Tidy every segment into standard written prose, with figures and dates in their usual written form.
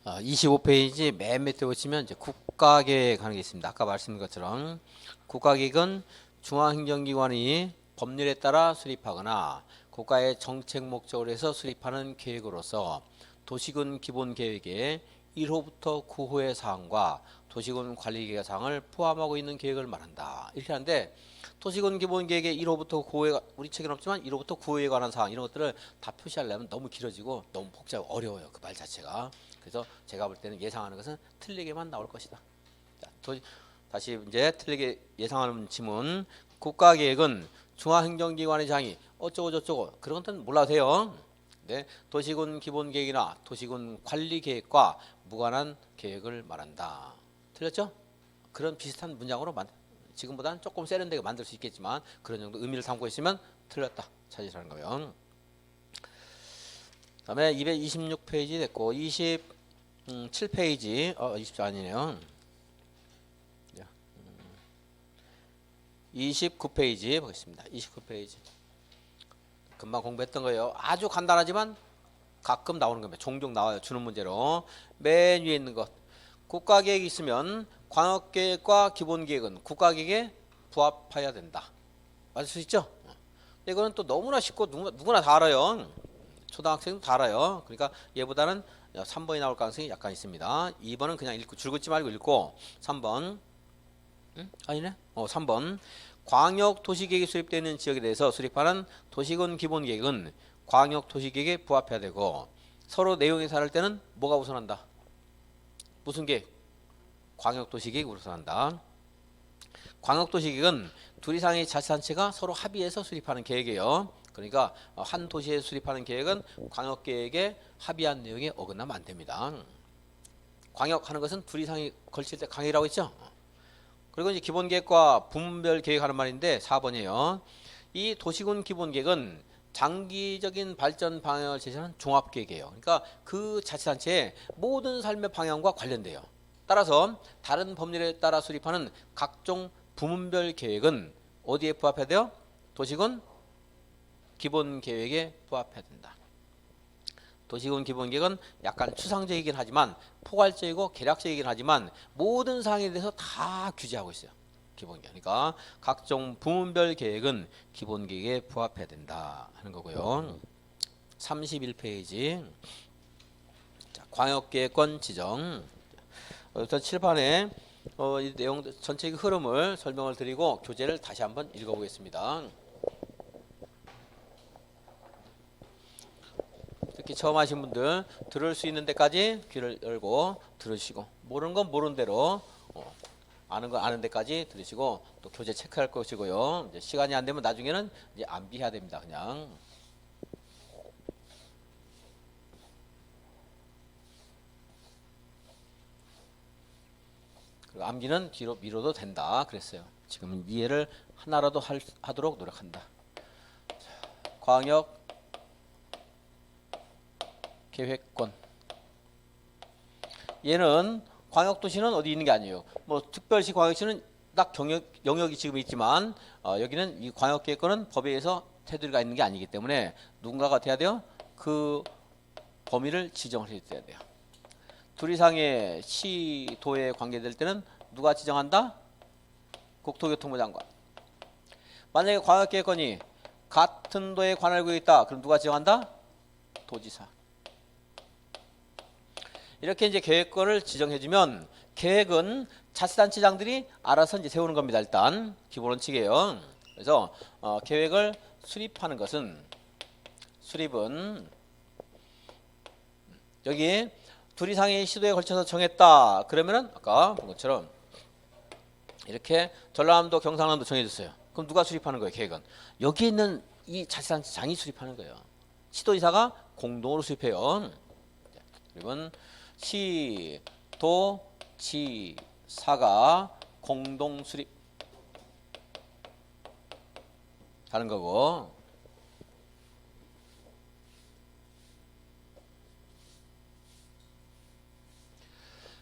25페이지 맨 밑에 보시면 이제 국가계획 하는 게 있습니다. 아까 말씀드린 것처럼 국가계획은 중앙행정기관이 법률에 따라 수립하거나 국가의 정책 목적으로 해서 수립하는 계획으로서 도시군 기본계획의 1호부터 9호의 사항과 도시군 관리계획 사항을 포함하고 있는 계획을 말한다. 이렇게 하는데 도시군 기본계획의 1호부터 9호에 우리 책에는 없지만 1호부터 9호에 관한 사항 이런 것들을 다 표시하려면 너무 길어지고 너무 복잡하고 어려워요. 그 말 자체가. 그래서 제가 볼 때는 예상하는 것은 틀리게만 나올 것이다. 자, 다시 이제 틀리게 예상하는 지문. 국가계획은 중앙행정기관의 장이 어쩌고 저쩌고 그런 것은 몰라도 돼요. 네, 도시군 기본계획이나 도시군 관리계획과 무관한 계획을 말한다. 틀렸죠? 그런 비슷한 문장으로 지금보다는 조금 세련되게 만들 수 있겠지만 그런 정도 의미를 담고 있으면 틀렸다 찾으시라는 거예요. 다음에 226페이지 됐고 27페이지 20 아니네요. 29페이지 보겠습니다. 29페이지 금방 공부했던 거예요. 아주 간단하지만 가끔 나오는 겁니다. 종종 나와요. 주는 문제로. 맨 위에 있는 것. 국가계획이 있으면 광역계획과 기본계획은 국가계획에 부합해야 된다. 맞을 수 있죠? 이거는 또 너무나 쉽고 누구나 다 알아요. 초등학생도 다 알아요. 그러니까 얘보다는 3번이 나올 가능성이 약간 있습니다. 2번은 그냥 읽고 줄 긋지 말고 읽고 3번 아니네? 3번 광역도시계획이 수립되는 지역에 대해서 수립하는 도시군 기본계획은 광역도시계획에 부합해야 되고 서로 내용이 다를 때는 뭐가 우선한다? 무슨 계획? 광역도시계획이 우선한다. 광역도시계획은 둘 이상의 자치단체가 서로 합의해서 수립하는 계획이에요. 그러니까 한 도시에 수립하는 계획은 광역계획에 합의한 내용에 어긋나면 안 됩니다. 광역하는 것은 둘 이상이 걸칠 때 광역이라고 했죠. 그리고 이제 기본계획과 부문별 계획하는 말인데 4번이에요. 이 도시군 기본계획은 장기적인 발전 방향을 제시하는 종합계획이에요. 그러니까 그 자치단체의 모든 삶의 방향과 관련돼요. 따라서 다른 법률에 따라 수립하는 각종 부문별 계획은 어디에 부합해야 돼요? 도시군 기본계획에 부합해야 된다. 도시군 기본계획은 약간 추상적이긴 하지만 포괄적이고 계략적이긴 하지만 모든 사항에 대해서 다 규제하고 있어요. 기본계획. 그러니까 각종 부문별 계획은 기본계획에 부합해야 된다 하는 거고요. 31페이지 자, 광역계획권 지정. 우선 칠판에 이 내용 전체 흐름을 설명을 드리고 교재를 다시 한번 읽어보겠습니다. 특히 처음 하신 분들 들을 수 있는 데까지 귀를 열고 들으시고 모르는 건 모르는 대로 아는 건 아는 데까지 들으시고 또 교재 체크할 것이고요. 이제 시간이 안 되면 나중에는 이제 암기해야 됩니다. 그냥. 그리고 암기는 뒤로 미뤄도 된다 그랬어요. 지금은 이해를 하나라도 하도록 노력한다. 광역 계획권. 얘는 광역도시는 어디 있는 게 아니에요. 뭐 특별시 광역시는 딱 영역이 지금 있지만 여기는 이 광역계획권은 법에 의해서 테두리가 있는 게 아니기 때문에 누군가가 돼야 돼요. 그 범위를 지정을 해야 돼요. 둘 이상의 시, 도에 관계될 때는 누가 지정한다? 국토교통부 장관. 만약에 광역계획권이 같은 도에 관할구에 있다. 그럼 누가 지정한다? 도지사. 이렇게 이제 계획권을 지정해주면 계획은 자치단체장들이 알아서 이제 세우는 겁니다. 일단 기본 원칙이에요. 그래서 계획을 수립하는 것은 수립은 여기 둘 이상의 시도에 걸쳐서 정했다. 그러면은 아까 본 것처럼 이렇게 전라남도, 경상남도 정해졌어요. 그럼 누가 수립하는 거예요? 계획은 여기 있는 이 자치단체장이 수립하는 거예요. 시도지사가 공동으로 수립해요. 그리고 시, 도, 지, 사가 공동 수립 하는 거고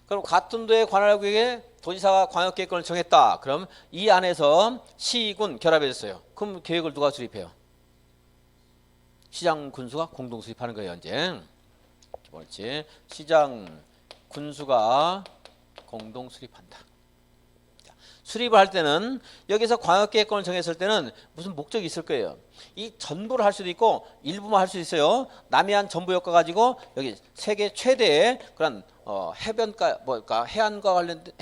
그럼 같은 도에 관할 구역에 도지사가 광역계획권을 정했다. 그럼 이 안에서 시군 결합해졌어요. 그럼 계획을 누가 수립해요? 시장 군수가 공동 수립하는 거예요. 이제 기본치 시장 군수가 공동 수립한다. 수립을 할 때는 여기서 광역계획권을 정했을 때는 무슨 목적이 있을 거예요. 이 전부를 할 수도 있고 일부만 할 수 있어요. 남해안 전부역과 가지고 여기 세계 최대의 그런 해변가 뭐까 해안과 관련된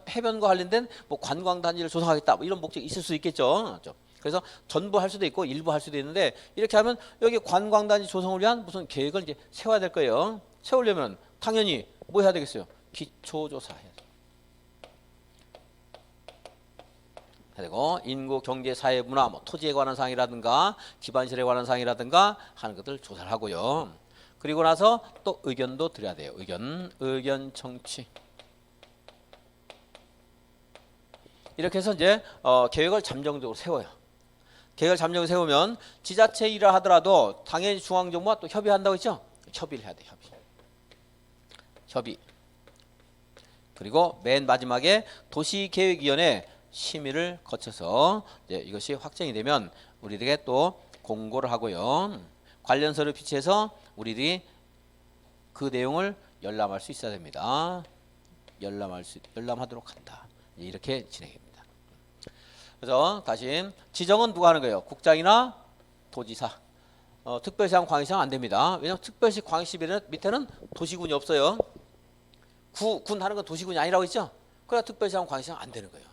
해변과 관련된 뭐 관광 단지를 조성하겠다. 뭐 이런 목적이 있을 수 있겠죠. 그래서 전부 할 수도 있고 일부 할 수도 있는데 이렇게 하면 여기 관광 단지 조성을 위한 무슨 계획을 이제 세워야 될 거예요. 세우려면 당연히 뭐 해야 되겠어요? 기초조사 해야 돼요. 그리고 인구, 경제, 사회, 문화, 뭐 토지에 관한 사항이라든가 기반시설에 관한 사항이라든가 하는 것들 조사를 하고요. 그리고 나서 또 의견도 드려야 돼요. 의견 청취. 이렇게 해서 이제 계획을 잠정적으로 세워요. 계획을 잠정적으로 세우면 지자체 일을 하더라도 당연히 중앙정부와 또 협의한다고 했죠. 협의를 해야 돼. 협의. 그리고 맨 마지막에 도시계획위원회 심의를 거쳐서 이제 이것이 확정이 되면 우리들에게 또 공고를 하고요. 관련서를 비치해서 우리들이 그 내용을 열람할 수 있어야 됩니다. 열람하도록 한다. 이렇게 진행됩니다. 그래서 다시 지정은 누가 하는 거예요? 국장이나 도지사. 특별시랑 광역시랑 안 됩니다. 왜냐하면 특별시, 광역시 밑에는 도시군이 없어요. 군 하는 건 도시군이 아니라고 했죠? 그래야 특별시랑 광역시랑 안 되는 거예요.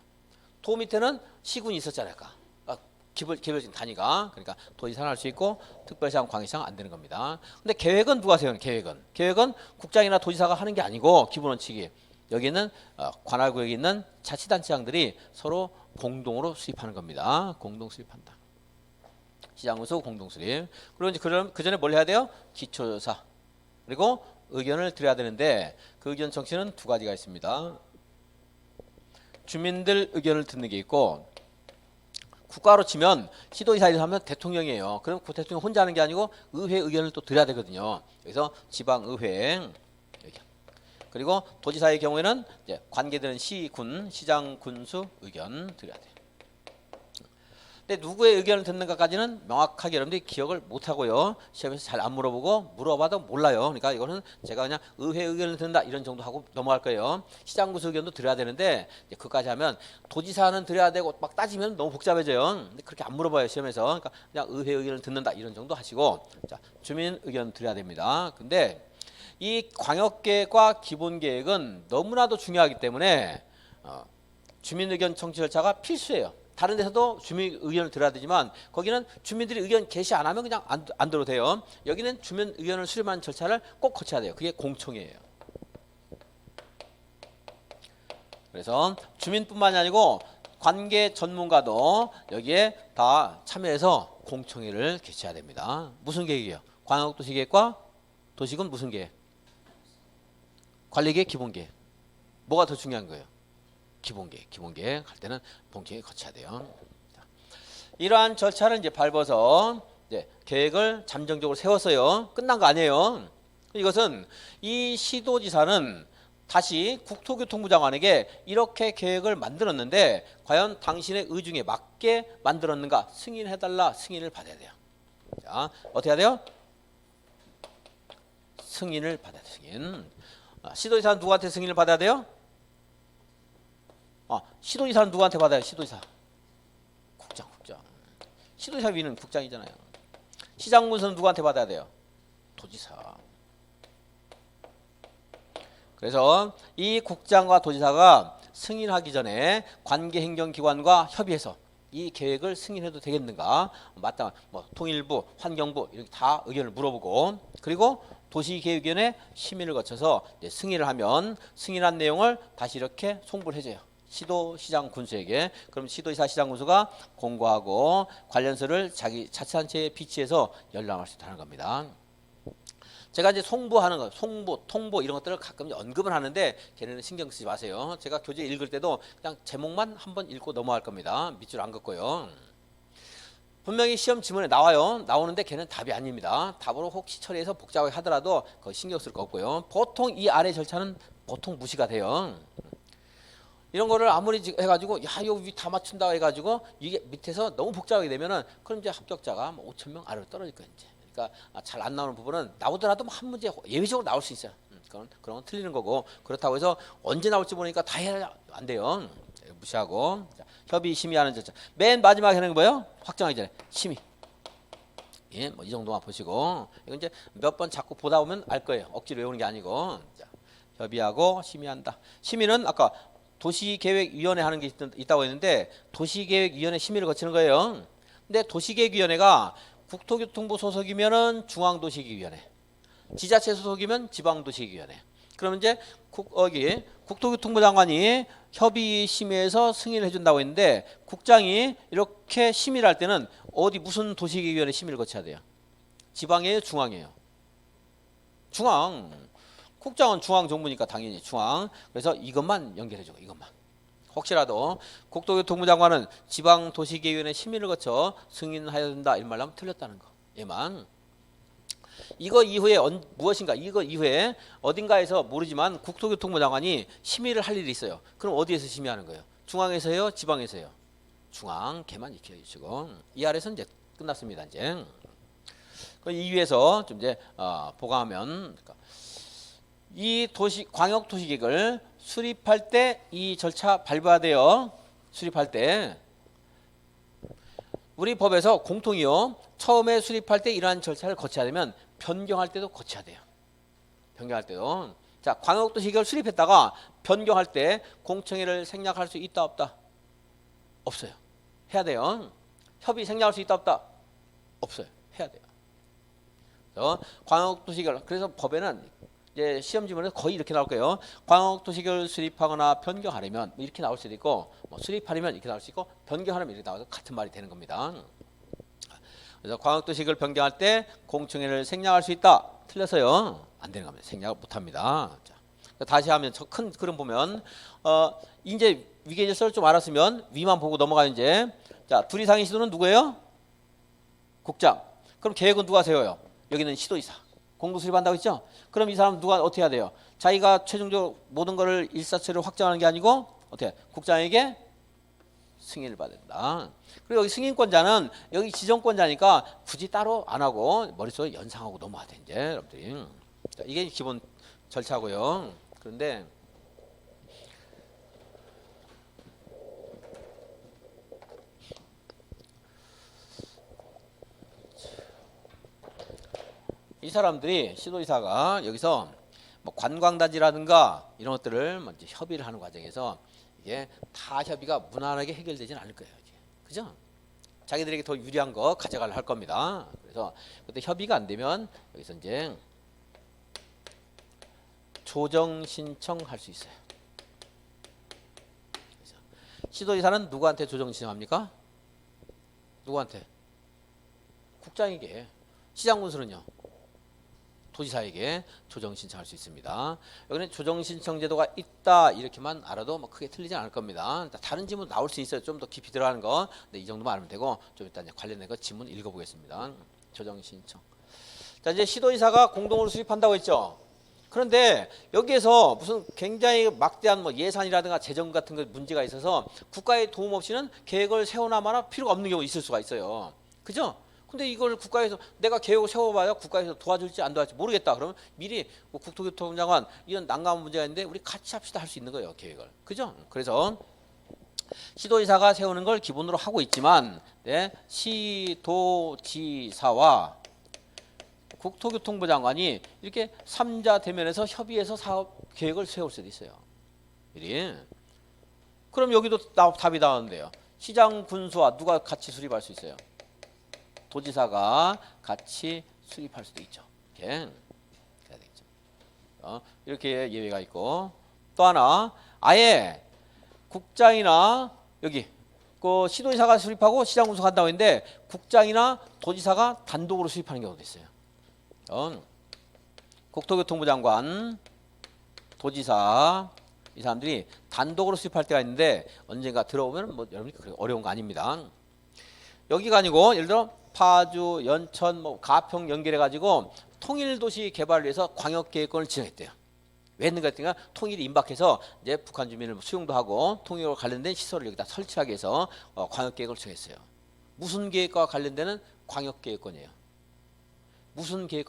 도 밑에는 시군이 있었잖아요. 개별적인 단위가. 그러니까 도지사는 할 수 있고 특별시랑 광역시랑 안 되는 겁니다. 근데 계획은 누가 세우는 계획은 국장이나 도지사가 하는 게 아니고 기본 원칙이 여기는 관할구역에 있는 자치단체장들이 서로 공동으로 수립하는 겁니다. 공동 수립한다. 시장군수 공동 수립. 그리고 이제 그 전에 뭘 해야 돼요? 기초조사. 그리고 의견을 드려야 되는데 그 의견 정치는 두 가지가 있습니다. 주민들 의견을 듣는 게 있고 국가로 치면 시도지사를 하면 대통령이에요. 그럼 그 대통령 혼자 하는 게 아니고 의회 의견을 또 드려야 되거든요. 그래서 지방의회 그리고 도지사의 경우에는 이제 관계되는 시, 군, 시장, 군수 의견 드려야 돼요. 근데 누구의 의견을 듣는가까지는 명확하게 여러분들이 기억을 못하고요. 시험에서 잘 안 물어보고 물어봐도 몰라요. 그러니까 이거는 제가 그냥 의회 의견을 듣는다 이런 정도 하고 넘어갈 거예요. 시장 군수 의견도 드려야 되는데 이제 그까지 하면 도지사는 드려야 되고 막 따지면 너무 복잡해져요. 근데 그렇게 안 물어봐요 시험에서. 그러니까 그냥 의회 의견을 듣는다 이런 정도 하시고 자 주민 의견 드려야 됩니다. 근데 이 광역계획과 기본계획은 너무나도 중요하기 때문에 주민 의견 청취 절차가 필수예요. 다른 데서도 주민 의견을 들어야 되지만 거기는 주민들이 의견 게시 안 하면 그냥 안 들어도 돼요. 여기는 주민 의견을 수렴하는 절차를 꼭 거쳐야 돼요. 그게 공청회예요. 그래서 주민뿐만이 아니고 관계 전문가도 여기에 다 참여해서 공청회를 개최해야 됩니다. 무슨 계획이에요? 광역도시계획과 도시군 무슨 계획? 관리계획, 기본계획. 뭐가 더 중요한 거예요? 기본계획 할 때는 본계획 거쳐야 돼요. 이러한 절차를 이제 밟아서 이제 계획을 잠정적으로 세웠어요. 끝난 거 아니에요. 이것은 이 시도지사는 다시 국토교통부 장관에게 이렇게 계획을 만들었는데 과연 당신의 의중에 맞게 만들었는가 승인해달라 승인을 받아야 돼요. 자, 어떻게 해야 돼요? 승인을 받아야 돼요. 승인. 시도지사는 누구한테 승인을 받아야 돼요? 시도지사는 누구한테 받아요? 시도지사. 국장. 시도지사 위는 국장이잖아요. 시장군수는 누구한테 받아야 돼요? 도지사. 그래서 이 국장과 도지사가 승인하기 전에 관계행정기관과 협의해서 이 계획을 승인해도 되겠는가? 마땅한 통일부, 환경부 이렇게 다 의견을 물어보고 그리고 도시계획위원회 심의를 거쳐서 이제 승인을 하면 승인한 내용을 다시 이렇게 송부를 해줘요. 시도, 시장, 군수에게. 그럼 시도지사, 시장, 군수가 공고하고 관련서를 자기 자치단체에 비치해서 열람할 수 있다는 겁니다. 제가 이제 송부하는 거, 송부, 통보 이런 것들을 가끔 언급을 하는데 걔네는 신경 쓰지 마세요. 제가 교재 읽을 때도 그냥 제목만 한번 읽고 넘어갈 겁니다. 밑줄 안 긋고요. 분명히 시험 지문에 나와요. 나오는데 걔는 답이 아닙니다. 답으로 혹시 처리해서 복잡하게 하더라도 그거 신경 쓸 거 없고요. 보통 이 아래 절차는 보통 무시가 돼요. 이런 거를 아무리 해가지고 야 이거 다 맞춘다 해가지고 이게 밑에서 너무 복잡하게 되면은 그럼 이제 합격자가 5,000명 아래로 떨어질 거예요. 이제. 그러니까 잘 안 나오는 부분은 나오더라도 한 문제 예외적으로 나올 수 있어요. 그런 건 틀리는 거고 그렇다고 해서 언제 나올지 모르니까 다 해야 안 돼요. 무시하고 자, 협의 심의하는 절차. 맨 마지막에 하는 거 뭐예요? 확정하기 전에 심의. 예, 뭐 이 정도만 보시고 이건 이제 몇 번 자꾸 보다 보면 알 거예요. 억지로 외우는 게 아니고 자, 협의하고 심의한다. 심의는 아까 도시계획위원회 하는 게 있다고 했는데 도시계획위원회 심의를 거치는 거예요. 근데 도시계획위원회가 국토교통부 소속이면은 중앙도시계획위원회, 지자체 소속이면 지방도시계획위원회. 그러면 이제 국토교통부 장관이 협의 심의에서 승인을 해준다고 했는데 국장이 이렇게 심의를 할 때는 어디 무슨 도시계획위원회 심의를 거쳐야 돼요? 지방이에요, 중앙이에요? 중앙. 국장은 중앙 정부니까 당연히 중앙. 그래서 이것만 연결해주고 이것만. 혹시라도 국토교통부 장관은 지방도시계획위원회 심의를 거쳐 승인하여야 된다 이런 말로 하면 틀렸다는 거. 얘만. 이거 이후에 무엇인가 이거 이후에 어딘가에서 모르지만 국토교통부 장관이 심의를 할 일이 있어요. 그럼 어디에서 심의하는 거예요? 중앙에서요? 지방에서요? 중앙. 걔만 익혀주시고 이 아래에서 이제 끝났습니다. 이제 이 위에서 좀 이제 보강하면 이 광역 도시계획을 수립할 때 이 절차 밟아야 돼요. 수립할 때 우리 법에서 공통이요. 처음에 수립할 때 이러한 절차를 거쳐야 되면 변경할 때도 거쳐야 돼요. 변경할 때도. 자, 광역도시계획을 수립했다가 변경할 때 공청회를 생략할 수 있다 없다? 없어요. 해야 돼요. 협의 생략할 수 있다 없다? 없어요. 해야 돼요. 그래서 광역도시계획 그래서 법에는 이제 시험 지문에서 거의 이렇게 나올 거예요. 광역도시계획을 수립하거나 변경하려면 이렇게 나올 수도 있고 뭐 수립하려면 이렇게 나올 수 있고 변경하려면 이렇게 나와서 같은 말이 되는 겁니다. 그래서 광역도시계획을 변경할 때 공청회를 생략할 수 있다. 틀려서요. 안 되는 겁니다. 생략을 못합니다. 자, 다시 하면 저 큰 그림 보면 이제 위계 질서를 좀 알았으면 위만 보고 넘어가요. 이제 자, 둘 이상의 시도는 누구예요? 국장. 그럼 계획은 누가 세워요? 여기는 시도이사. 공동 수립한다고 했죠? 그럼 이 사람 누가 어떻게 해야 돼요? 자기가 최종적으로 모든 거를 일사체로 확정하는 게 아니고 어떻게 국장에게 승인을 받아야 된다. 그리고 여기 승인권자는 여기 지정권자니까 굳이 따로 안 하고 머릿속에 연상하고 넘어야 돼. 이제 여러분들이. 자, 이게 기본 절차고요. 그런데 이 사람들이 시도이사가 여기서 뭐 관광단지라든가 이런 것들을 먼저 협의를 하는 과정에서 이게 다 협의가 무난하게 해결되지는 않을 거예요. 이제. 그죠? 자기들에게 더 유리한 거 가져가려 할 겁니다. 그래서 그때 협의가 안 되면 여기서 이제 조정 신청할 수 있어요. 그래서 시도이사는 누구한테 조정 신청합니까? 누구한테? 국장에게. 시장군수는요? 도지사에게 조정 신청할 수 있습니다. 여기는 조정 신청 제도가 있다 이렇게만 알아도 뭐 크게 틀리지 않을 겁니다. 다른 지문 나올 수 있어요. 좀 더 깊이 들어가는 거. 근데 이 정도만 알면 되고 좀 이따 관련된 거 지문 읽어보겠습니다. 조정 신청. 자, 이제 시도이사가 공동으로 수립한다고 했죠. 그런데 여기에서 무슨 굉장히 막대한 뭐 예산이라든가 재정 같은 거 문제가 있어서 국가의 도움 없이는 계획을 세우나 마나 필요가 없는 경우 있을 수가 있어요. 그죠? 근데 이걸 국가에서 내가 계획을 세워봐야 국가에서 도와줄지 안 도와줄지 모르겠다. 그러면 미리 뭐 국토교통부 장관 이런 난감한 문제가 있는데 우리 같이 합시다 할 수 있는 거예요. 계획을. 그죠? 그래서 시도지사가 세우는 걸 기본으로 하고 있지만 네, 시도지사와 국토교통부 장관이 이렇게 3자 대면에서 협의해서 사업 계획을 세울 수도 있어요. 미리. 그럼 여기도 답이 나오는데요. 시장 군수와 누가 같이 수립할 수 있어요? 도지사가 같이 수립할 수도 있죠. 이렇게 해야 되겠죠. 이렇게 예외가 있고 또 하나 아예 국장이나 여기 그 시도지사가 수립하고 시장군수가 한다고 했는데 국장이나 도지사가 단독으로 수립하는 경우도 있어요. 국토교통부 장관, 도지사 이 사람들이 단독으로 수립할 때가 있는데 언젠가 들어오면 뭐 여러분이 그렇게 어려운 거 아닙니다. 여기가 아니고 예를 들어 파주, 연천, 뭐 가평 연결해 가지고 통일도시 개발을 위해서 광역계획권을 지정했대요. 왜 했는가 했더니 통일이 임박해서 이제 북한 주민을 수용도 하고 통일과 관련된 시설을 여기다 설치하기 위해서 광역계획을 정했어요. 무슨 계획과 관련되는 광역계획권이에요? 무슨 계획과